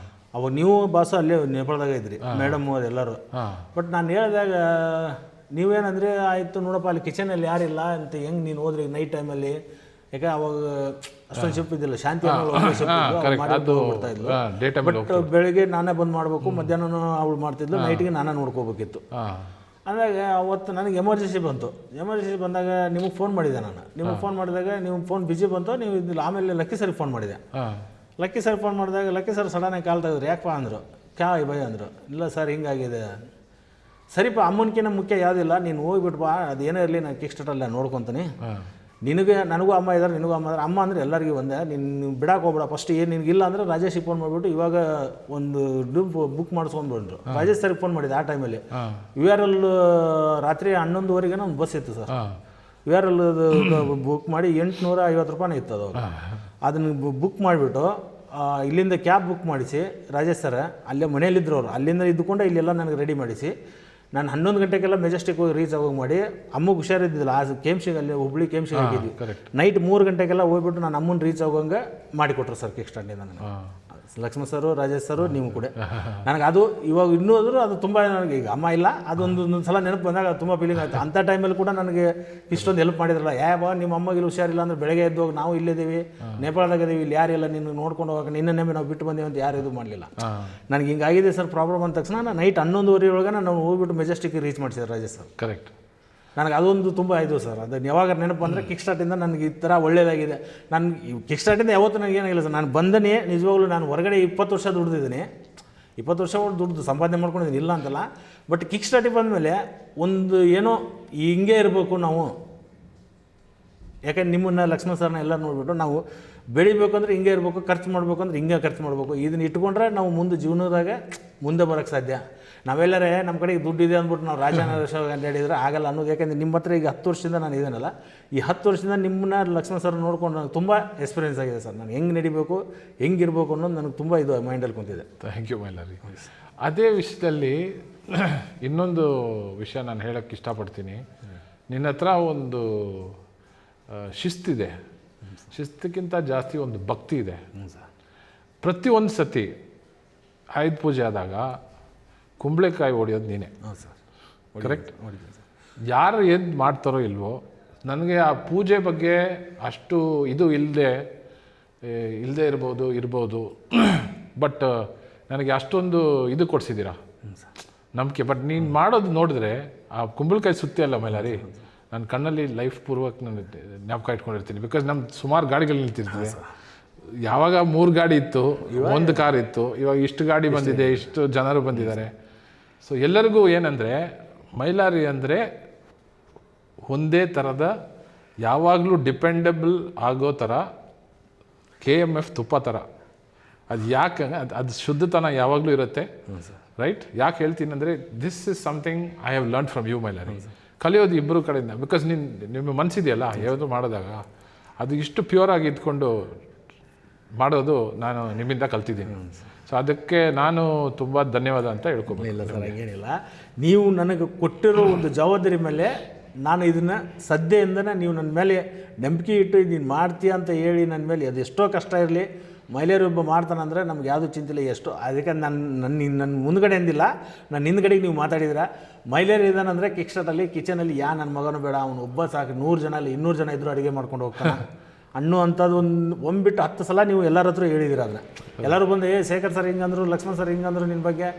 ಅವಾಗ ನೀವು ಬಾಸು ಅಲ್ಲೇ ನೇಪಾಳದಾಗ ಇದ್ರಿ, ಮೇಡಮ್ ಅದೆಲ್ಲರೂ. ಬಟ್ ನಾನು ಹೇಳಿದಾಗ ನೀವೇನಂದ್ರೆ, ಆಯಿತು ನೋಡಪ್ಪ ಅಲ್ಲಿ ಕಿಚನಲ್ಲಿ ಯಾರಿಲ್ಲ ಅಂತ, ಹೆಂಗೆ ನೀನು ಹೋದ್ರಿ ನೈಟ್ ಟೈಮಲ್ಲಿ? ಯಾಕೆ ಅವಾಗ ಅಷ್ಟೊಂದು ಶಿಫ್ಟ್ ಇದ್ದಿಲ್ಲ, ಶಾಂತಿ ಬರ್ತಾ ಇದ್ಲು. ಬಟ್ ಬೆಳಿಗ್ಗೆ ನಾನೇ ಬಂದು ಮಾಡಬೇಕು, ಮಧ್ಯಾಹ್ನ ಅವಳು ಮಾಡ್ತಿದ್ಲು, ನೈಟಿಗೆ ನಾನೇ ನೋಡ್ಕೋಬೇಕಿತ್ತು. ಅಂದಾಗ ಅವತ್ತು ನನಗೆ ಎಮರ್ಜೆನ್ಸಿ ಬಂತು. ಎಮರ್ಜೆನ್ಸಿ ಬಂದಾಗ ನಿಮಗೆ ಫೋನ್ ಮಾಡಿದೆ ನಾನು. ನಿಮಗೆ ಫೋನ್ ಮಾಡಿದಾಗ ನೀವು ಫೋನ್ ಬಿಜಿ ಬಂತು, ನೀವು ಇದ್ದಿಲ್ಲ. ಆಮೇಲೆ ಲಕ್ಕಿ ಸರಿಗೆ ಫೋನ್ ಮಾಡಿದೆ. ಲಕ್ಕಿ ಸರ್ ಫೋನ್ ಮಾಡಿದಾಗ ಲಕ್ಕಿ ಸರ್ ಸಡನ್ನಾಗಿ ಕಾಲ್ ತೆಗೆದ್ರು. ಯಾಕಪ್ಪ ಅಂದರು. ಭಯ ಅಂದರು. ಇಲ್ಲ ಸರ್ ಹಿಂಗಾಗಿದೆ. ಸರಿಪ್ಪ, ಅಮ್ಮನಕಿನ್ನ ಮುಖ್ಯ ಯಾವುದಿಲ್ಲ, ನೀನು ಹೋಗ್ಬಿಟ್ಟು ಬಾ, ಅದೇನೇ ಇರಲಿ ನಾನು ಕಿಕ್ ಸ್ಟಾರ್ಟಲ್ಲ ನೋಡ್ಕೊತೀನಿ. ನಿನಗೆ ನನಗೂ ಅಮ್ಮ ಇದ್ದಾರೆ, ನಿನಗೂ ಅಮ್ಮ ಇದ್ದಾರೆ. ಅಮ್ಮ ಅಂದರೆ ಎಲ್ಲರಿಗೂ ಒಂದೇ, ನೀನು ಬಿಡಕ್ಕೆ ಹೋಗ್ಬೇಡ. ಫಸ್ಟ್ ಏನು ನಿನಗಿಲ್ಲ ಅಂದರೆ ರಾಜೇಶಿಗೆ ಫೋನ್ ಮಾಡಿಬಿಟ್ಟು ಇವಾಗ ಒಂದು ಬುಕ್ ಮಾಡಿಸ್ಕೊಂಡ್ಬಿಟ್ರು. ರಾಜೇಶ್ ಸರ್ಗೆ ಫೋನ್ ಮಾಡಿದೆ ಆ ಟೈಮಲ್ಲಿ. URL ರಾತ್ರಿ 11:30ಗೆ ಒಂದು ಬಸ್ ಇತ್ತು ಸರ್. URL ಬುಕ್ ಮಾಡಿ 850 ರೂಪಾಯಿ ಇತ್ತು ಅದು. ಅದನ್ನು ಬುಕ್ ಮಾಡಿಬಿಟ್ಟು ಇಲ್ಲಿಂದ ಕ್ಯಾಬ್ ಬುಕ್ ಮಾಡಿಸಿ ರಾಜೇಶ್ ಸರ್ ಅಲ್ಲೇ ಮನೇಲಿದ್ದರು ಅವರು. ಅಲ್ಲಿಂದ ಇದ್ದುಕೊಂಡು ಇಲ್ಲೆಲ್ಲ ನನಗೆ ರೆಡಿ ಮಾಡಿಸಿ, ನಾನು 11 ಗಂಟೆಗೆಲ್ಲ ಮೆಜೆಸ್ಟಿಕ್ ಹೋಗಿ ರೀಚ್ ಆಗೋಗಿ ಮಾಡಿ, ಅಮ್ಮಗೆ ಹುಷಾರಿದ್ದಿಲ್ಲ. ಆ KMC ಅಲ್ಲಿ ಹುಬ್ಳಿ KMC ಆಗಿದ್ವಿ. ನೈಟ್ 3 ಗಂಟೆಗೆಲ್ಲ ಹೋಗ್ಬಿಟ್ಟು ನಾನು ಅಮ್ಮನ ರೀಚ್ ಆಗೋಂಗೆ ಮಾಡಿಕೊಟ್ರು ಸರ್ ಕಿಕ್ ಸ್ಟಾರ್ಟಿಂದ ನನಗೆ. ಲಕ್ಷ್ಮಣ್ ಸರು, ರಾಜೇಶ್ ಸರು, ನೀವು ಕೂಡ. ನನಗೆ ಅದು ಇವಾಗ ಇನ್ನೂ ಆದರೂ ಅದು ತುಂಬ ನನಗೆ, ಈಗ ಅಮ್ಮ ಇಲ್ಲ, ಅದೊಂದು ಸಲ ನೆನಪು ಬಂದಾಗ ತುಂಬ ಫೀಲಿಂಗ್ ಆಯಿತು. ಅಂಥ ಟೈಮಲ್ಲಿ ಕೂಡ ನನಗೆ ಇಷ್ಟೊಂದು ಹೆಲ್ಪ್ ಮಾಡಿದ್ರಲ್ಲ. ಬಾ ನಿಮ್ಮ ಅಮ್ಮಗೆ ಹುಷಾರಿಲ್ಲ ಅಂದರೆ ಬೆಳಗ್ಗೆ ಎದ್ದೋಗಿ ನಾವು ಇಲ್ಲಿದ್ದೀವಿ, ನೇಪಾಳದಾಗ ಇದೀವಿ, ಇಲ್ಲಿ ಯಾರಿಲ್ಲ, ನಿನ್ನ ನೋಡ್ಕೊಂಡು ಹೋಗಕ್ಕೆ ನಿನ್ನೆ ನಾವು ಬಿಟ್ಟು ಬಂದೀವಿ ಅಂತ ಯಾರು ಇದು ಮಾಡಲಿಲ್ಲ. ನನಗೆ ಹಿಂಗಾಗಿದೆ ಸರ್ ಪ್ರಾಬ್ಲಮ್ ಅಂದ ತಕ್ಷಣ ನಾನು ನೈಟ್ 11:30 ಒಳಗೆ ನಾವು ಹೋಗ್ಬಿಟ್ಟು ಮೆಜೆಸ್ಟಿಕ್ ರೀಚ್ ಮಾಡಿಸಿದ್ರು ರಾಜೇಶ್ ಸರ್. ಕರೆಕ್ಟ್. ನನಗೆ ಅದೊಂದು ತುಂಬ ಇದು ಸರ್. ಅದನ್ನು ಯಾವಾಗ ನೆನಪು ಅಂದರೆ ಕಿಕ್ ಸ್ಟಾರ್ಟಿಂದ ನನಗೆ ಈ ಥರ ಒಳ್ಳೆಯದಾಗಿದೆ. ನಾನು ಕಿಕ್ ಸ್ಟಾರ್ಟಿಂದ ಯಾವತ್ತೂ ನನಗೇನಾಗಿಲ್ಲ ಸರ್. ನಾನು ಬಂದನೇ ನಿಜವಾಗ್ಲೂ ನಾನು ಹೊರಗಡೆ 20 ವರ್ಷ ದುಡ್ದಿದ್ದೀನಿ. 20 ವರ್ಷ ದುಡ್ದು ಸಂಪಾದನೆ ಮಾಡ್ಕೊಂಡಿದ್ದೀನಿ, ಇಲ್ಲ ಅಂತಲ್ಲ. ಬಟ್ ಕಿಕ್ ಸ್ಟಾರ್ಟಿಗೆ ಬಂದಮೇಲೆ ಒಂದು ಏನೋ ಹಿಂಗೆ ಇರಬೇಕು ನಾವು. ಯಾಕಂದ್ರೆ ನಿಮ್ಮನ್ನು ಲಕ್ಷ್ಮಣ್ ಸರ್ನ ಎಲ್ಲ ನೋಡಿಬಿಟ್ಟು ನಾವು ಬೆಳಿಬೇಕು ಅಂದರೆ ಹಿಂಗೆ ಇರಬೇಕು, ಖರ್ಚು ಮಾಡಬೇಕು ಅಂದ್ರೆ ಹಿಂಗೆ ಖರ್ಚು ಮಾಡಬೇಕು. ಇದನ್ನ ಇಟ್ಕೊಂಡ್ರೆ ನಾವು ಮುಂದೆ ಜೀವನದಾಗ ಮುಂದೆ ಬರೋಕ್ಕೆ ಸಾಧ್ಯ. ನಾವೆಲ್ಲರೇ ನಮ್ಮ ಕಡೆಗೆ ದುಡ್ಡಿದೆ ಅಂದ್ಬಿಟ್ಟು ನಾವು ರಾಜಾನ ಅಂತ ಹೇಳಿದ್ರೆ ಆಗಲ್ಲ ಅನ್ನೋದು. ಯಾಕೆಂದರೆ ನಿಮ್ಮ ಹತ್ರ ಈಗ 10 ವರ್ಷದಿಂದ ನಾನು ಇದೇನಲ್ಲ, ಈ 10 ವರ್ಷದಿಂದ ನಿಮ್ಮನ್ನ ಲಕ್ಷ್ಮಣ್ ಸರ್ ನೋಡ್ಕೊಂಡು ನನಗೆ ತುಂಬ ಎಕ್ಸ್ಪೀರಿಯೆನ್ಸ್ ಆಗಿದೆ ಸರ್. ನಾನು ಹೆಂಗೆ ನಡಿಬೇಕು, ಹೆಂಗಿರ್ಬೇಕು ಅನ್ನೋದು ನನಗೆ ತುಂಬ ಇದು ಮೈಂಡಲ್ಲಿ ಕುಂತಿದೆ. Thank you Mylari. ಅದೇ ವಿಷಯದಲ್ಲಿ ಇನ್ನೊಂದು ವಿಷಯ ನಾನು ಹೇಳೋಕ್ಕೆ ಇಷ್ಟಪಡ್ತೀನಿ. ನಿನ್ನ ಹತ್ರ ಒಂದು ಶಿಸ್ತಿದೆ, ಶಿಸ್ತಿಗಿಂತ ಜಾಸ್ತಿ ಒಂದು ಭಕ್ತಿ ಇದೆ. ಪ್ರತಿಯೊಂದು ಸತಿ ಆಯುಧ ಪೂಜೆ ಆದಾಗ ಕುಂಬಳಕಾಯಿ ಹೊಡೆಯೋದು ನೀನೇ. ಕರೆಕ್ಟ್. ಯಾರು ಏನು ಮಾಡ್ತಾರೋ ಇಲ್ವೋ, ನನಗೆ ಆ ಪೂಜೆ ಬಗ್ಗೆ ಅಷ್ಟು ಇದು ಇಲ್ಲದೆ ಇರ್ಬೋದು ಬಟ್ ನನಗೆ ಅಷ್ಟೊಂದು ಇದು ಕೊಡಿಸಿದ್ದೀರಾ, ನಂಬಿಕೆ. ಬಟ್ ನೀನು ಮಾಡೋದು ನೋಡಿದ್ರೆ ಆ ಕುಂಬಳಕಾಯಿ ಸುತ್ತಿ ಅಲ್ಲ ಮೈಲಾರಿ, ನನ್ನ ಕಣ್ಣಲ್ಲಿ ಲೈಫ್ ಪೂರ್ವಕ ನಾನು ಜ್ಞಾಪಕ ಇಟ್ಕೊಂಡಿರ್ತೀನಿ. ಬಿಕಾಸ್ ನಮ್ಮ ಸುಮಾರು ಗಾಡಿಗಳು ನಿಲ್ತಿರ್ತದೆ. ಯಾವಾಗ 3 ಗಾಡಿ ಇತ್ತು, 1 ಕಾರ್ ಇತ್ತು, ಇವಾಗ ಇಷ್ಟು ಗಾಡಿ ಬಂದಿದೆ, ಇಷ್ಟು ಜನರು ಬಂದಿದ್ದಾರೆ. ಸೊ ಎಲ್ಲರಿಗೂ ಏನಂದರೆ ಮೈಲಾರಿ ಅಂದರೆ ಒಂದೇ ಥರದ, ಯಾವಾಗಲೂ ಡಿಪೆಂಡಬಲ್ ಆಗೋ ಥರ, KMF ತುಪ್ಪ ಥರ. ಅದು ಯಾಕೆ ಅದು ಶುದ್ಧತನ ಯಾವಾಗಲೂ ಇರುತ್ತೆ. ರೈಟ್. ಯಾಕೆ ಹೇಳ್ತೀನಿ ಅಂದರೆ this is something I have learn from you Mailari. ಕಲಿಯೋದು ಇಬ್ಬರು ಕಡೆಯಿಂದ. ಬಿಕಾಸ್ ನಿಮ್ಮ ಮನಸ್ಸಿದೆಯಲ್ಲ ಯಾವುದು ಮಾಡಿದಾಗ, ಅದು ಇಷ್ಟು ಪ್ಯೂರ್ ಆಗಿ ಇದ್ಕೊಂಡು ಮಾಡೋದು ನಾನು ನಿಮ್ಮಿಂದ ಕಲ್ತಿದ್ದೀನಿ. ಸೊ ಅದಕ್ಕೆ ನಾನು ತುಂಬ ಧನ್ಯವಾದ ಅಂತ ಹೇಳ್ಕೊಬೇಕು. ಇಲ್ಲ ಸರ್, ಹಾಗೇನಿಲ್ಲ. ನೀವು ನನಗೆ ಕೊಟ್ಟಿರೋ ಒಂದು ಜವಾಬ್ದಾರಿ ಮೇಲೆ ನಾನು ಇದನ್ನು ಸದ್ಯದಿಂದನೇ ನೀವು ನನ್ನ ಮೇಲೆ ನಂಬಿಕೆ ಇಟ್ಟು ನೀನು ಮಾಡ್ತೀಯ ಅಂತ ಹೇಳಿ ನನ್ನ ಮೇಲೆ ಅದು ಎಷ್ಟೋ ಕಷ್ಟ ಇರಲಿ ಮಹಿಳೆಯರು ಒಬ್ಬ ಮಾಡ್ತಾನಂದರೆ ನಮ್ಗೆ ಯಾವುದು ಚಿಂತೆ ಇಲ್ಲ. ಎಷ್ಟು ಅದಕ್ಕೆ ನನ್ನ ಮುಂದ್ಗಡೆ ಅಂದಿಲ್ಲ, ನನ್ನ ಹಿಂದ್ಗಡೆಗೆ ನೀವು ಮಾತಾಡಿದ್ರೆ ಮಹಿಳೆಯರು ಇದ್ದಾನಂದರೆ ಕಿಕ್ ಸ್ಟಾರ್ಟಲ್ಲಿ ಕಿಚನಲ್ಲಿ ನನ್ನ ಮಗನೂ ಬೇಡ, ಅವನು ಒಬ್ಬ ಸಾಕು, 100 ಜನ ಅಲ್ಲಿ 200 ಜನ ಇದ್ದರೂ ಅಡುಗೆ ಮಾಡ್ಕೊಂಡು ಹೋಗ್ತಾನೆ ಅನ್ನೋ ಅಂಥದ್ದು ಒಂದು ಬಿಟ್ಟು 10 ಸಲ ನೀವು ಎಲ್ಲರ ಹತ್ರ ಹೇಳಿದಿರ. ಅದನ್ನ ಎಲ್ಲರೂ ಬಂದು ಶೇಖರ್ ಸರ್ ಹಿಂಗಂದ್ರು, ಲಕ್ಷ್ಮಣ್ ಸರ್ ಹಿಂಗಂದ್ರು ನಿನ್ನ ಬಗ್ಗೆ,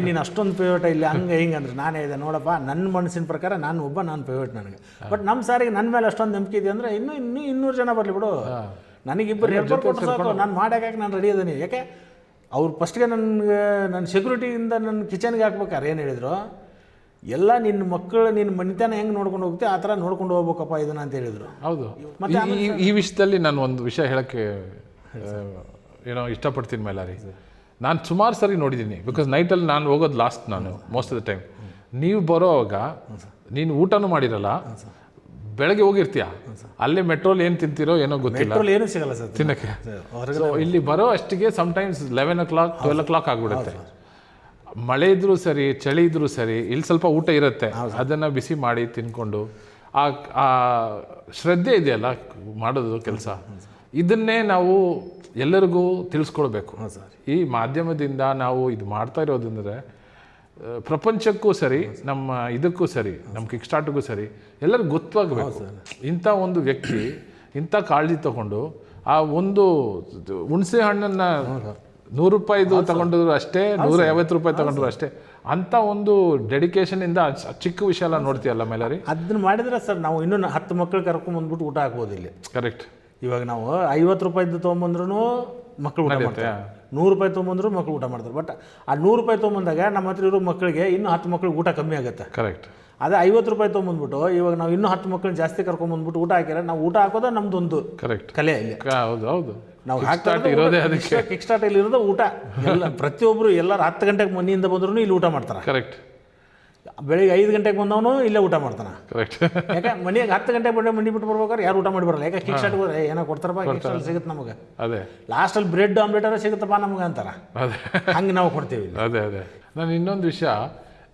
ನೀನು ಅಷ್ಟೊಂದು ಫೇವ್ರೇಟ್ ಇಲ್ಲ ಹಂಗೆ ಹಿಂಗಂದ್ರೆ ನಾನು ಹೇಳಿದೆ ನೋಡಪ್ಪ, ನನ್ನ ಮನಸ್ಸಿನ ಪ್ರಕಾರ ನಾನು ಫೇವ್ರೇಟ್ ನನಗೆ. ಬಟ್ ನಮ್ಮ ಸಾರಿಗೆ ನನ್ನ ಮೇಲೆ ಅಷ್ಟೊಂದು ನಂಬಿಕೆ ಇದೆ ಅಂದರೆ ಇನ್ನೂ 200 ಜನ ಬರಲಿ ಬಿಡು, ನನಗಿಬ್ಬರು ಹೆಲ್ಪರ್ ಕೊಟ್ಟು ಸಾಕು, ನಾನು ಮಾಡ್ಯಾಕೆ ನಾನು ರೆಡಿ ಇದ್ದೀನಿ. ಯಾಕೆ ಅವ್ರು ಫಸ್ಟ್ಗೆ ನನ್ನ ಸೆಕ್ಯೂರಿಟಿಯಿಂದ ನನ್ನ ಕಿಚನ್ಗೆ ಹಾಕ್ಬೇಕಾರೆ ಏನು ಹೇಳಿದ್ರು, ಎಲ್ಲ ನಿನ್ನ ಮಕ್ಕಳು ನಿನ್ನ ಮನೆತನ ಹೆಂಗೆ ನೋಡ್ಕೊಂಡು ಹೋಗುತ್ತೆ ಆ ಥರ ನೋಡ್ಕೊಂಡು ಹೋಗ್ಬೇಕಪ್ಪ ಇದನ್ನ ಅಂತ ಹೇಳಿದರು. ಹೌದು, ಈ ವಿಷಯದಲ್ಲಿ ನಾನು ಒಂದು ವಿಷಯ ಹೇಳೋಕ್ಕೆ ಇಷ್ಟಪಡ್ತೀನಿ ಮೈಲಾರಿ. ನಾನು ಸುಮಾರು ಸರಿ ನೋಡಿದ್ದೀನಿ, ಬಿಕಾಸ್ ನೈಟಲ್ಲಿ ನಾನು ಹೋಗೋದು ಲಾಸ್ಟ್, ನಾನು ಮೋಸ್ಟ್ ಆಫ್ ದ ಟೈಮ್. ನೀವು ಬರೋವಾಗ ನೀನು ಊಟನೂ ಮಾಡಿರಲ್ಲ, ಬೆಳಗ್ಗೆ ಹೋಗಿರ್ತೀಯ, ಅಲ್ಲೇ ಮೆಟ್ರೋಲ್ ಏನು ತಿಂತೀರೋ ಏನೋ ಗೊತ್ತಿಲ್ಲ, ಏನು ಸಿಗಲ್ಲ ಸರ್ ತಿನ್ನಕ್ಕೆ. ಸೊ ಇಲ್ಲಿ ಬರೋ ಅಷ್ಟಿಗೆ ಸಮ್ಟೈಮ್ಸ್ 11 o'clock 12 o'clock ಆಗಿಬಿಡುತ್ತೆ. ಮಳೆ ಇದ್ರೂ ಸರಿ, ಚಳಿ ಇದ್ರೂ ಸರಿ, ಇಲ್ಲಿ ಸ್ವಲ್ಪ ಊಟ ಇರುತ್ತೆ, ಅದನ್ನು ಬಿಸಿ ಮಾಡಿ ತಿನ್ಕೊಂಡು ಆ ಶ್ರದ್ಧೆ ಇದೆಯಲ್ಲ ಮಾಡೋದು ಕೆಲಸ, ಇದನ್ನೇ ನಾವು ಎಲ್ಲರಿಗೂ ತಿಳಿಸ್ಕೊಡ್ಬೇಕು. ಈ ಮಾಧ್ಯಮದಿಂದ ನಾವು ಇದು ಮಾಡ್ತಾ ಇರೋದಂದರೆ ಪ್ರಪಂಚಕ್ಕೂ ಸರಿ, ನಮ್ಮ ಇದಕ್ಕೂ ಸರಿ, ನಮ್ಮ ಕಿಕ್ ಸ್ಟಾರ್ಟ್ಗೂ ಸರಿ, ಎಲ್ಲರಿಗೂ ಗೊತ್ತಾಗಬೇಕು. ಇಂಥ ಒಂದು ವ್ಯಕ್ತಿ ಇಂಥ ಕಾಳಜಿ ತಗೊಂಡು ಆ ಒಂದು ಹುಣಸೆ ಹಣ್ಣನ್ನು 100 ರೂಪಾಯಿದು ತಗೊಂಡ್ರು ಅಷ್ಟೇ, 150 ರೂಪಾಯಿ ತಗೊಂಡ್ರು ಅಷ್ಟೇ, ಅಂಥ ಒಂದು ಡೆಡಿಕೇಶನಿಂದ ಚಿಕ್ಕ ವಿಷಯ ಎಲ್ಲ ನೋಡ್ತೀಯಲ್ಲ ಮೈಲಾರಿ. ಅದನ್ನ ಮಾಡಿದ್ರೆ ಸರ್ ನಾವು ಇನ್ನೂ 10 ಮಕ್ಕಳು ಕರ್ಕೊಂಡ್ಬಂದ್ಬಿಟ್ಟು ಊಟ ಹಾಕ್ಬೋದು ಇಲ್ಲಿ. ಕರೆಕ್ಟ್. ಇವಾಗ ನಾವು 50 ರೂಪಾಯಿದ್ದು ತೊಗೊಂಬಂದ್ರೂ ಮಕ್ಕಳು ಊಟ ಮಾಡ್ತಾರೆ, 100 ರೂಪಾಯಿ ತೊಗೊಂಬಂದ್ರು ಮಕ್ಕಳು ಊಟ ಮಾಡ್ತಾರೆ. ಬಟ್ ಆ 100 ರೂಪಾಯಿ ತೊಗೊಂಬಂದಾಗ ನಮ್ಮ ಹತ್ರ ಇರೋ ಮಕ್ಕಳಿಗೆ ಇನ್ನೂ 10 ಮಕ್ಕಳಿಗೆ ಊಟ ಕಮ್ಮಿ ಆಗುತ್ತೆ. ಕರೆಕ್ಟ್. ಅದೇ 50 ರೂಪಾಯಿ ತೊಗೊಂಬಂದ್ಬಿಟ್ಟು ಇವಾಗ ನಾವು ಇನ್ನೂ 10 ಮಕ್ಕಳನ್ನ ಜಾಸ್ತಿ ಕರ್ಕೊಂಬಂದ್ಬಿಟ್ಟು ಊಟ ಹಾಕಿದ್ರೆ ನಾವು ಊಟ ಹಾಕೋದು ನಮ್ದೊಂದು ಕರೆಕ್ಟ್ ಕಲೆ ಇಲ್ಲಿ. ಹೌದು ಹೌದು, ನಾವು ಇರೋದೇ ಅದಕ್ಕೆ. ಕಿಕ್ ಸ್ಟಾರ್ಟಲ್ಲಿ ಇರೋದು ಊಟ. ಎಲ್ಲ ಪ್ರತಿಯೊಬ್ಬರು ಎಲ್ಲರೂ 10 ಗಂಟೆಗೆ ಮನೆಯಿಂದ ಬಂದ್ರು ಇಲ್ಲಿ ಊಟ ಮಾಡ್ತಾರೆ. ಕರೆಕ್ಟ್. ಬೆಳಿಗ್ಗೆ 5 ಗಂಟೆಗೆ ಬಂದವನು ಇಲ್ಲೇ ಊಟ ಮಾಡ್ತಾನೆ. ಕರೆಕ್ಟ್. ಯಾಕೆ ಮನೆಯಾಗ 10 ಗಂಟೆ ಮನೆ ಬಿಟ್ಟು ಬರ್ಬೇಕಾದ್ರೆ ಯಾರು ಊಟ ಮಾಡಿ ಬರಲ್ಲ. ಯಾಕೆ ಕಿಕ್ ಸ್ಟಾರ್ಟ್ ಹೋದ್ರೆ ಏನೋ ಕೊಡ್ತಾರಪ್ಪ, ಕಿಕ್ ಸ್ಟಾರ್ಟ್ ಸಿಗುತ್ತೆ ನಮಗೆ. ಅದೇ ಲಾಸ್ಟಲ್ಲಿ ಬ್ರೆಡ್ ಆಮ್ಲೆಟ್ ಸಿಗುತ್ತಪ್ಪ ನಮಗೆ ಅಂತಾರ, ಅದೇ ಹಂಗೆ ನಾವು ಕೊಡ್ತೀವಿ. ಅದೇ ಅದೇ ನಾನು ಇನ್ನೊಂದು ವಿಷಯ,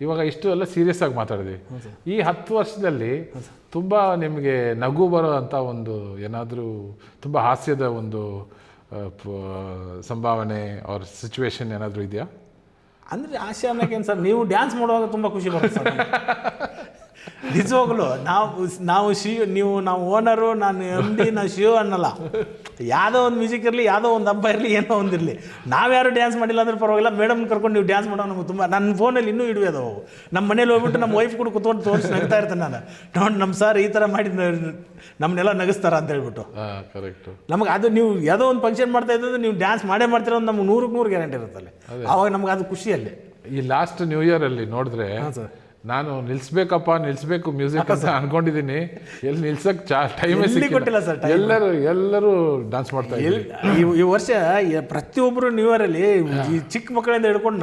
ಇವಾಗ ಇಷ್ಟು ಎಲ್ಲ ಸೀರಿಯಸ್ ಆಗಿ ಮಾತಾಡಿದ್ವಿ. ಈ 10 ವರ್ಷದಲ್ಲಿ ತುಂಬ ನಿಮಗೆ ನಗು ಬರೋ ಅಂಥ ಒಂದು ಏನಾದರೂ ತುಂಬ ಹಾಸ್ಯದ ಒಂದು ಸಂಭಾವನೆ ಅವ್ರ ಸಿಚುವೇಶನ್ ಏನಾದರೂ ಇದೆಯಾ? ಅಂದರೆ ಆಸೆ ಅನ್ನೋಕ್ಕೇನು ಸರ್, ನೀವು ಡ್ಯಾನ್ಸ್ ಮಾಡುವಾಗ ತುಂಬ ಖುಷಿ ಬರುತ್ತೆ ಸರ್. ನಿಜವಾಗ್ಲು ನಾವು ನಾವು ಓನರು, ನಾನು MD, ನಾವು ಶಿವ ಅನ್ನಲ್ಲ. ಯಾವುದೋ ಒಂದು ಮ್ಯೂಸಿಕ್ ಇರಲಿ, ಯಾವುದೋ ಒಂದು ಹಬ್ಬ ಇರಲಿ, ಏನೋ ಒಂದಿರಲಿ, ನಾವ್ಯಾರು ಡ್ಯಾನ್ಸ್ ಮಾಡಿಲ್ಲ ಅಂದ್ರೆ ಪರವಾಗಿಲ್ಲ, ಮೇಡಮ್ ಕರ್ಕೊಂಡು ನೀವು ಡ್ಯಾನ್ಸ್ ಮಾಡೋ ನಮಗೆ ತುಂಬ. ನನ್ನ ಫೋನಲ್ಲಿ ಇನ್ನೂ ಇಡುವೆ ಅದಾವು. ನಮ್ಮ ಮನೇಲಿ ಹೋಗ್ಬಿಟ್ಟು ನಮ್ಮ ವೈಫ್ ಕೂಡ ಕುತ್ಕೊಂಡು ತೋರಿಸಿ ನಗ್ತಾ ಇರ್ತೇನೆ ನಾನು. ನೋಡಿ ನಮ್ಮ ಸರ್ ಈ ಥರ ಮಾಡಿ ನಮ್ಮನ್ನೆಲ್ಲ ನಗಿಸ್ತಾರ ಅಂತ ಹೇಳ್ಬಿಟ್ಟು. ಕರೆಕ್ಟ್. ನಮಗೆ ಅದು ನೀವು ಯಾವುದೋ ಒಂದು ಫಂಕ್ಷನ್ ಮಾಡ್ತಾ ಇದ್ದರೆ ನೀವು ಡ್ಯಾನ್ಸ್ ಮಾಡೇ ಅಂತ ನಮ್ಗೆ 100ಕ್ಕೆ 100 ಗ್ಯಾರಂಟಿ ಇರುತ್ತಲ್ಲ. ಆವಾಗ ನಮ್ಗೆ ಅದು ಖುಷಿಯಲ್ಲಿ. ಈ ಲಾಸ್ಟ್ ನ್ಯೂ ಇಯರಲ್ಲಿ ನೋಡಿದ್ರೆ ನಾನು ನಿಲ್ಸ್ಬೇಕು ಮ್ಯೂಸಿಕ್ ಅಂತ ಅನ್ಕೊಂಡಿದ್ದೀನಿ. ಎಲ್ಲಿ ನಿಲ್ಸಕ್ ಟೈಮೇ ಸಿಕ್ಕಿಲ್ಲ ಸರ್. ಎಲ್ಲರೂ ಡ್ಯಾನ್ಸ್ ಮಾಡ್ತಾ ಇದ್ದಾರೆ. ಈ ವರ್ಷ ಪ್ರತಿಯೊಬ್ಬರು ನ್ಯೂ ಇಯರಲ್ಲಿ ಈ ಚಿಕ್ಕ ಮಕ್ಕಳಿಂದ ಹಿಡ್ಕೊಂಡು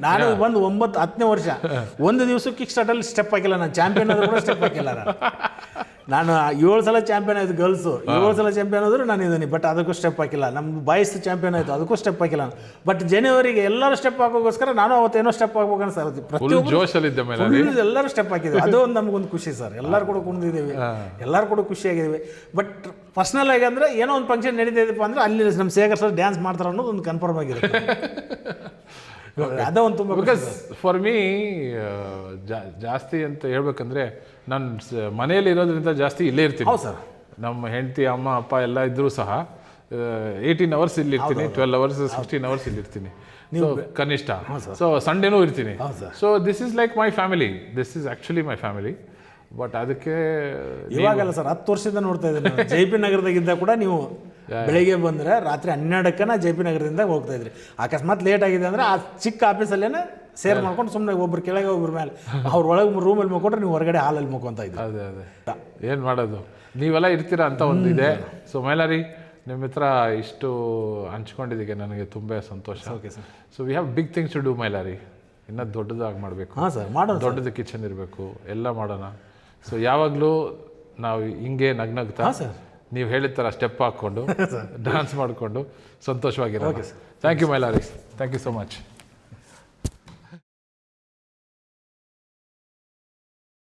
ನಾನು ಬಂದು 9-10ನೇ ವರ್ಷ ಒಂದು ದಿವಸ ಕಿಕ್ ಸ್ಟಾರ್ಟಲ್ಲಿ ಸ್ಟೆಪ್ ಹಾಕಿಲ್ಲ. ನಾನು ಚಾಂಪಿಯನ್ ಆದ್ರೂ ಕೂಡ ಸ್ಟೆಪ್ ಹಾಕಿಲ್ಲ. ನಾನು 7 ಸಲ ಚಾಂಪಿಯನ್ ಆಯ್ತು ಗರ್ಲ್ಸು, 7 ಸಲ ಚಾಂಪಿಯನ್ ಆದರೂ ನಾನು ಇದ್ದೀನಿ. ಬಟ್ ಅದಕ್ಕೂ ಸ್ಟೆಪ್ ಹಾಕಿಲ್ಲ. ನಮ್ಮ ಬಾಯ್ಸ್ ಚಾಂಪಿಯನ್ ಆಯಿತು, ಅದಕ್ಕೂ ಸ್ಟೆಪ್ ಹಾಕಿಲ್ಲ. ಬಟ್ ಜನವರಿಗೆ ಎಲ್ಲರೂ ಸ್ಟೆಪ್ ಹಾಕೋಗೋಸ್ಕರ ನಾನು ಅವತ್ತೇನೋ ಸ್ಟೆಪ್ ಹಾಕ್ಬೇಕು ಅನ್ಸುತ್ತೆ. ಪ್ರತಿಯೊಬ್ಬರು ಎಲ್ಲರೂ ಸ್ಟೆಪ್ ಹಾಕಿದ್ದೀವಿ. ಅದು ಒಂದು ನಮಗೊಂದು ಖುಷಿ ಸರ್. ಎಲ್ಲರೂ ಕೂಡ ಕುಣಿದಿದ್ದೀವಿ, ಎಲ್ಲರೂ ಕೂಡ ಖುಷಿಯಾಗಿದ್ದೀವಿ. ಬಟ್ ಪರ್ಸ್ನಲ್ ಆಗಿ ಅಂದರೆ ಏನೋ ಒಂದು ಫಂಕ್ಷನ್ ನಡೀತಿದೆಯಪ್ಪ ಅಂದರೆ ಅಲ್ಲಿ ನಮ್ಮ ಶೇಖರ್ ಸರ್ ಡ್ಯಾನ್ಸ್ ಮಾಡ್ತಾರೆ ಅನ್ನೋದು ಒಂದು ಕನ್ಫರ್ಮ್ ಆಗಿರುತ್ತೆ. ಅದೇ ಒಂದು ತುಂಬ. ಬಿಕಾಸ್ ಫಾರ್ ಮೀ ಜಾಸ್ತಿ ಅಂತ ಹೇಳ್ಬೇಕಂದ್ರೆ ನಾನು ಮನೆಯಲ್ಲಿ ಇರೋದ್ರಿಂದ ಜಾಸ್ತಿ ಇಲ್ಲೇ ಇರ್ತೀನಿ. ಹೌದು ಸರ್. ನಮ್ಮ ಹೆಂಡತಿ, ಅಮ್ಮ, ಅಪ್ಪ ಎಲ್ಲ ಇದ್ದರೂ ಸಹ 18 hours ಇಲ್ಲಿ ಇರ್ತೀನಿ, 12 hours 16 hours ಇಲ್ಲಿ ಇರ್ತೀನಿ ಕನಿಷ್ಠ. ಸೊ ಸಂಡೇನೂ ಇರ್ತೀನಿ. So this is like my family, this is actually my family. But ಅದಕ್ಕೆ ಇವಾಗಲ್ಲ ಸರ್, 10 ವರ್ಷದಿಂದ ನೋಡ್ತಾ ಇದ್ದೀನಿ. JP ನಗರದಾಗಿದ್ದ ಕೂಡ ನೀವು ಬೆಳಿಗ್ಗೆ ಬಂದರೆ ರಾತ್ರಿ 12ಕ್ಕೆ JP ನಗರದಿಂದ ಹೋಗ್ತಾ ಇದ್ರಿ. ಅಕಸ್ಮಾತ್ ಲೇಟ್ ಆಗಿದೆ ಅಂದರೆ ಆ ಚಿಕ್ಕ ಆಫೀಸಲ್ಲೇನೆ ಸೇರ್ ಮಾಡ್ಕೊಂಡು ಸುಮ್ಮನೆ ಒಬ್ರು ಕೆಳಗೆ ಒಬ್ರ ಮೇಲೆ ಅವ್ರ ಒಳಗೆ ರೂಮಲ್ಲಿ ಮಲ್ಕೊಂಡ್ರೆ ನೀವು ಹೊರಗಡೆ ಹಾಲಲ್ಲಿ ಮಲ್ಕೊಂತ ಇದ್ರಿ. ಅದೇ ಏನು ಮಾಡೋದು, ನೀವೆಲ್ಲ ಇರ್ತೀರಾ ಅಂತ ಒಂದು ಇದೆ. ಸೊ ಮೈಲಾರಿ, ನಿಮ್ಮ ಹತ್ರ ಇಷ್ಟು ಹಂಚ್ಕೊಂಡಿದ್ದಕ್ಕೆ ನನಗೆ ತುಂಬ ಸಂತೋಷ. Okay sir. So we have big things to do Mailari. ಇನ್ನೂ ದೊಡ್ಡದಾಗಿ ಮಾಡಬೇಕು. ಹಾಂ ಸರ್, ಮಾಡೋಣ. ದೊಡ್ಡದು ಕಿಚನ್ ಇರಬೇಕು, ಎಲ್ಲ ಮಾಡೋಣ. ಸೊ ಯಾವಾಗಲೂ ನಾವು ಹಿಂಗೆ ನಗ್ನಗ್ತಾ ನೀವು ಹೇಳಿದ ಥರ ಸ್ಟೆಪ್ ಹಾಕ್ಕೊಂಡು ಡ್ಯಾನ್ಸ್ ಮಾಡಿಕೊಂಡು ಸಂತೋಷವಾಗಿರೋ. Thank you Mailari, thank you so much.